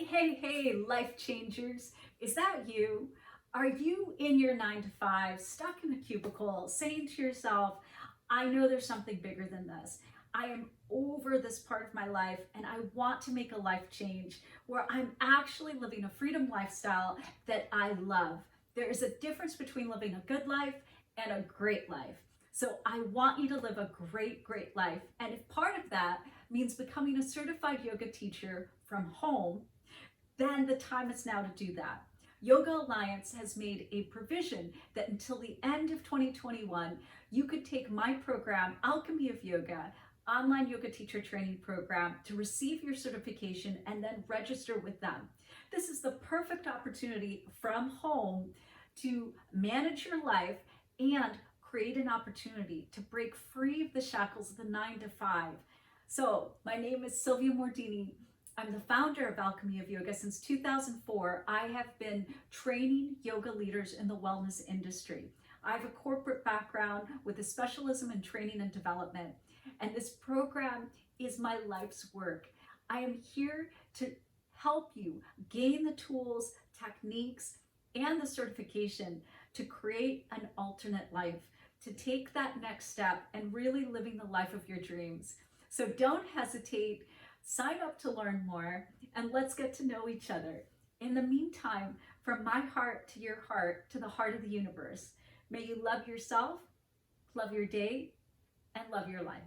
Hey, life changers. Is that you? Are you in your 9 to 5, stuck in a cubicle, saying to yourself, I know there's something bigger than this. I am over this part of my life and I want to make a life change where I'm actually living a freedom lifestyle that I love. There is a difference between living a good life and a great life. So I want you to live a great life. And if part of that means becoming a certified yoga teacher from home, then the time is now to do that. Yoga Alliance has made a provision that until the end of 2021, you could take my program, Alchemy of Yoga, online yoga teacher training program, to receive your certification and then register with them. This is the perfect opportunity from home to manage your life and create an opportunity to break free of the shackles of the 9 to 5. So my name is Sylvia Mordini. I'm the founder of Alchemy of Yoga. Since 2004, I have been training yoga leaders in the wellness industry. I have a corporate background with a specialism in training and development, and this program is my life's work. I am here to help you gain the tools, techniques, and the certification to create an alternate life, to take that next step and really living the life of your dreams. So don't hesitate. Sign up to learn more and let's get to know each other. In the meantime, from my heart to your heart, to the heart of the universe, may you love yourself, love your day, and love your life.